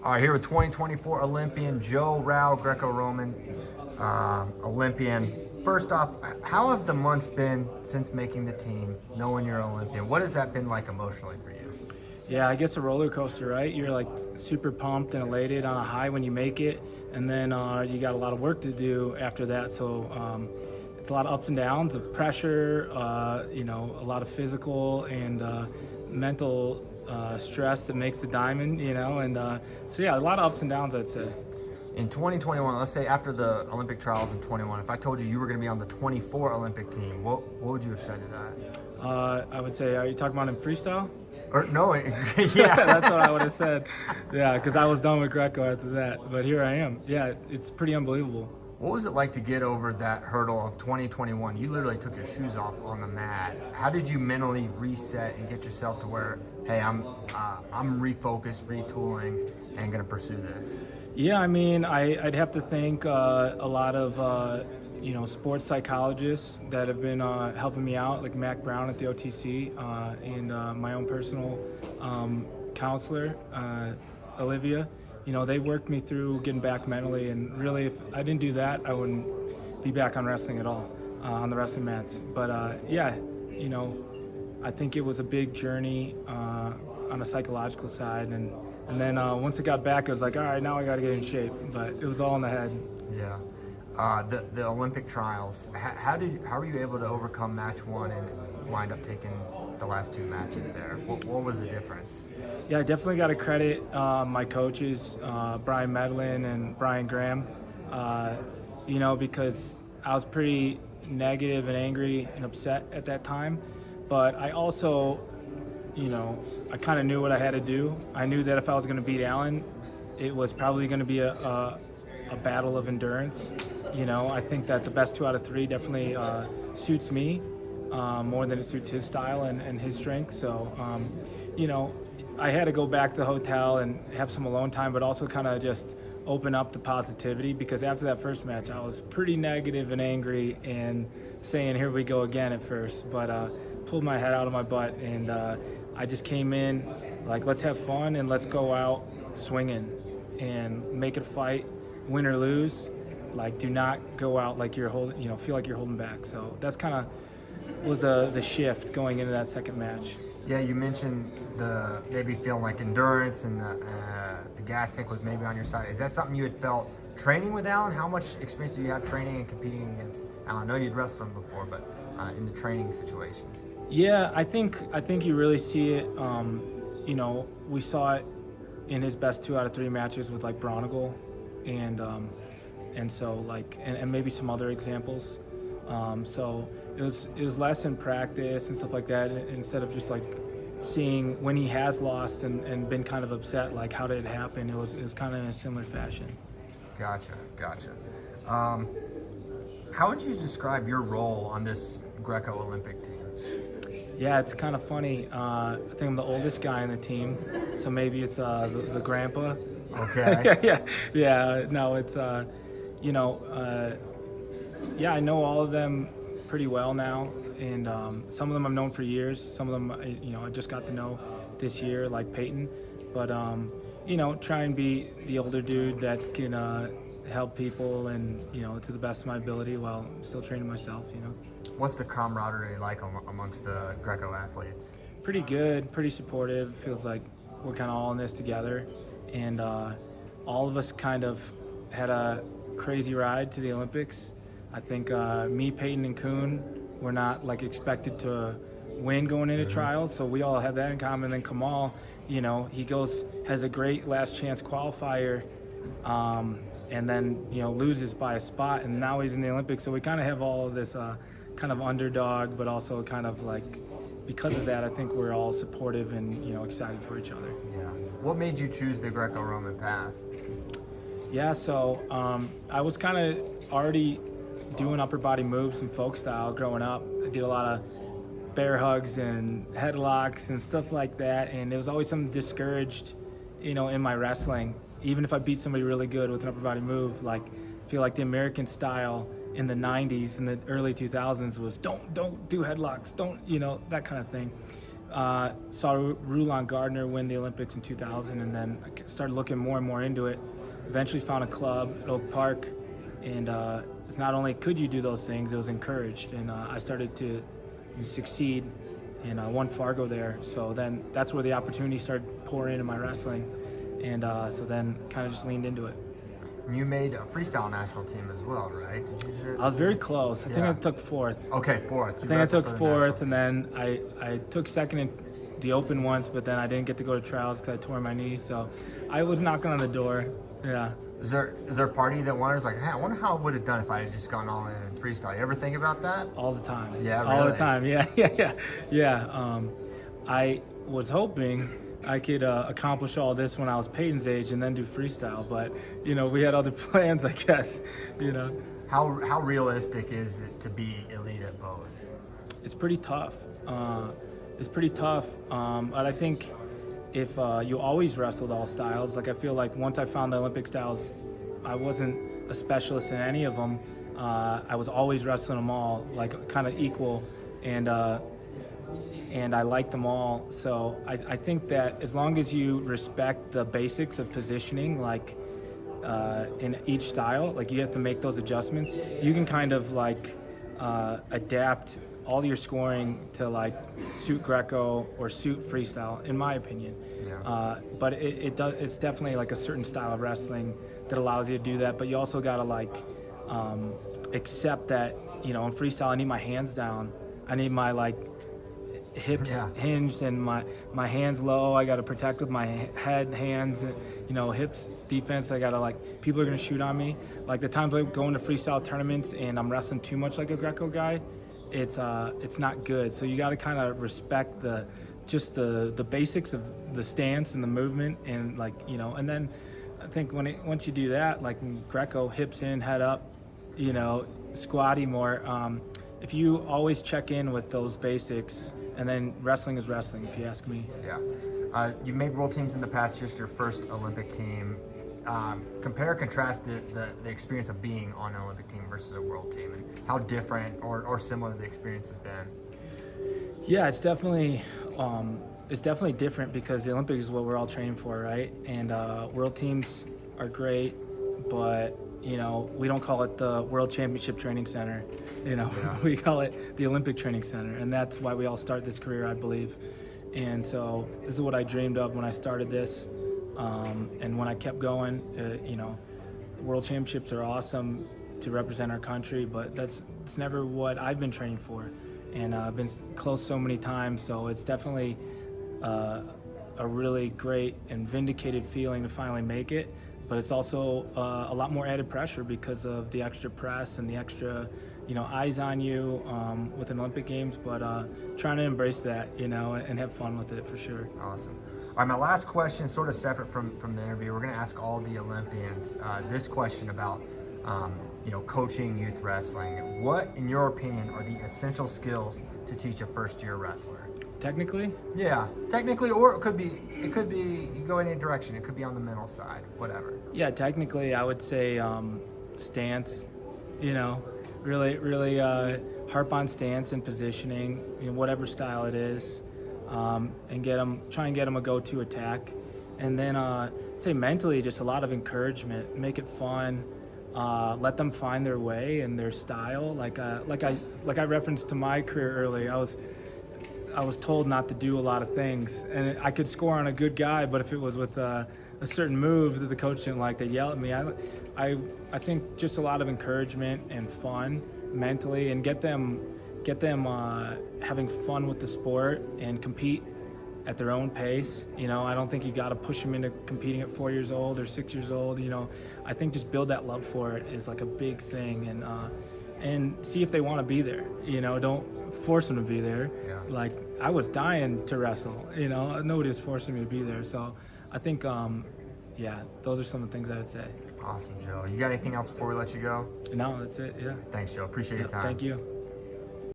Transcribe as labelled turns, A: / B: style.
A: All right, here with 2024 Olympian Joe Rao, Greco-Roman Olympian. First off, how have the months been since making the team, knowing you're an Olympian? What has that been like emotionally for you?
B: Yeah, I guess a roller coaster, right? You're like super pumped and elated on a high when you make it, and then you got a lot of work to do after that. So it's a lot of ups and downs of pressure, a lot of physical and mental stress that makes the diamond, so yeah, a lot of ups and downs, I'd say.
A: In 2021, let's say after the Olympic trials in 21, if I told you were going to be on the 24 Olympic team, what would you have said to that?
B: I would say, are you talking about in freestyle?
A: Or no,
B: Yeah, that's what I would have said. Yeah, because I was done with Greco after that. But here I am. Yeah, it's pretty unbelievable.
A: What was it like to get over that hurdle of 2021? You literally took your shoes off on the mat. How did you mentally reset and get yourself to where, hey, I'm refocused, retooling, and going to pursue this?
B: Yeah, I mean, I'd have to thank a lot of sports psychologists that have been helping me out, like Mac Brown at the OTC, and my own personal counselor, Olivia. They worked me through getting back mentally, and really, if I didn't do that, I wouldn't be back on wrestling at all, on the wrestling mats. But I think it was a big journey on a psychological side, and then once it got back, it was like, all right, now I got to get in shape. But it was all in the head.
A: Yeah. The Olympic trials, how were you able to overcome match one and wind up taking the last two matches there? What was the difference?
B: Yeah, I definitely got to credit my coaches, Brian Medlin and Brian Graham, because I was pretty negative and angry and upset at that time. But I also, I kind of knew what I had to do. I knew that if I was going to beat Allen, it was probably going to be a battle of endurance. I think that the best 2 out of 3 definitely suits me more than it suits his style and his strength. So, I had to go back to the hotel and have some alone time, but also kind of just open up the positivity, because after that first match, I was pretty negative and angry and saying, here we go again at first, but pulled my head out of my butt, and I just came in like, let's have fun and let's go out swinging and make it a fight, win or lose. Like, do not go out like you're holding, feel like you're holding back. So that's kind of was the shift going into that second match.
A: Yeah, you mentioned the maybe feeling like endurance and the gas tank was maybe on your side. Is that something you had felt training with Alan? How much experience do you have training and competing against Alan? I know you'd wrestled him before, but in the training situations.
B: Yeah, I think you really see it. We saw it in his best 2 out of 3 matches with like Bronigal, and so like and maybe some other examples. So it was less in practice and stuff like that, instead of just like seeing when he has lost and been kind of upset, like how did it happen. It was kind of in a similar fashion.
A: Gotcha. How would you describe your role on this Greco Olympic team?
B: Yeah, it's kind of funny. I think I'm the oldest guy on the team, so maybe it's the grandpa.
A: Okay.
B: yeah. No, it's I know all of them pretty well now, and some of them I've known for years. Some of them, I just got to know this year, like Peyton. But try and be the older dude that can help people and to the best of my ability while still training myself.
A: What's the camaraderie like amongst the Greco athletes?
B: Pretty good, pretty supportive. Feels like we're kind of all in this together, and all of us kind of had a crazy ride to the Olympics. I think me, Peyton, and Kuhn were not like expected to win going into trials, so we all have that in common. And then Kamal, he has a great last chance qualifier, and then loses by a spot, and now he's in the Olympics. So we kind of have all of this kind of underdog, but also kind of like, because of that, I think we're all supportive and excited for each other.
A: Yeah. What made you choose the Greco-Roman path?
B: Yeah, so I was kind of already doing upper body moves and folk style growing up. I did a lot of bear hugs and headlocks and stuff like that, and it was always something discouraged, in my wrestling. Even if I beat somebody really good with an upper body move, like I feel like the American style in the 90s and the early 2000s was don't do headlocks, don't, that kind of thing. saw Rulon Gardner win the Olympics in 2000, and then I started looking more and more into it. Eventually found a club at Oak Park, and it's not only could you do those things, it was encouraged, and I started to succeed, and won Fargo there. So then that's where the opportunity started pouring into my wrestling, and so then kind of just leaned into it.
A: And you made a freestyle national team as well, right? Did you do that?
B: I was very close. I think
A: Yeah.
B: I took fourth.
A: Okay, fourth.
B: I think I took fourth, and then I took second in the open once, but then I didn't get to go to trials because I tore my knee. So I was knocking on the door. Yeah.
A: Is there a party that wonders like, hey, I wonder how I would have done if I had just gone all in freestyle? You ever think about that?
B: All the time.
A: Yeah,
B: All the
A: really?
B: time. Yeah. I was hoping I could accomplish all this when I was Peyton's age and then do freestyle, but we had other plans, I guess.
A: How realistic is it to be elite at both?
B: It's pretty tough. But I think if you always wrestled all styles, like I feel like once I found the Olympic styles, I wasn't a specialist in any of them. I was always wrestling them all, like kind of equal, and I liked them all. So I think that as long as you respect the basics of positioning, like in each style, like you have to make those adjustments, you can kind of like adapt all your scoring to like suit Greco or suit freestyle, in my opinion.
A: Yeah.
B: But it's definitely like a certain style of wrestling that allows you to do that. But you also gotta like accept that in freestyle I need my hands down, I need my like hips hinged and my hands low. I got to protect with my head, hands, hips defense. I got to like, people are going to shoot on me. Like the times I go into freestyle tournaments and I'm wrestling too much like a Greco guy, it's not good. So you got to kind of respect the basics of the stance and the movement, and like, and then I think once you do that, like Greco, hips in, head up, squatty more. If you always check in with those basics, and then wrestling is wrestling, if you ask me.
A: Yeah. You've made world teams in the past, just your first Olympic team. Compare and contrast the experience of being on an Olympic team versus a world team, and how different or similar the experience has been.
B: Yeah, it's definitely different because the Olympics is what we're all training for, right? And world teams are great, but we don't call it the World Championship Training Center. We call it the Olympic Training Center, and that's why we all start this career, I believe. And so this is what I dreamed of when I started this, and when I kept going. World Championships are awesome to represent our country, but it's never what I've been training for, and I've been close so many times. So it's definitely a really great and vindicated feeling to finally make it. But it's also a lot more added pressure because of the extra press and the extra, eyes on you with an Olympic Games. But trying to embrace that, and have fun with it for sure.
A: Awesome. All right, my last question, sort of separate from the interview. We're going to ask all the Olympians this question about, coaching youth wrestling. What, in your opinion, are the essential skills to teach a first-year wrestler?
B: Technically?
A: Yeah, technically, or it could be you go in any direction. It could be on the mental side, whatever.
B: Yeah, technically, I would say stance. Really harp on stance and positioning, whatever style it is, and try and get them a go-to attack, and then say mentally, just a lot of encouragement. Make it fun. Let them find their way and their style. Like I referenced to my career early. I was told not to do a lot of things, and I could score on a good guy, but if it was with a certain move that the coach didn't like, they'd yell at me. I think just a lot of encouragement and fun mentally, and get them having fun with the sport and compete at their own pace. I don't think you got to push them into competing at 4 years old or 6 years old. I think just build that love for it is like a big thing, and see if they want to be there. Don't force them to be there.
A: Yeah.
B: Like I was dying to wrestle. Nobody was forcing me to be there. So I think, those are some of the things I would say.
A: Awesome, Joe. You got anything else before we let you go?
B: No, that's it. Yeah.
A: Thanks, Joe. Appreciate your time.
B: Thank you.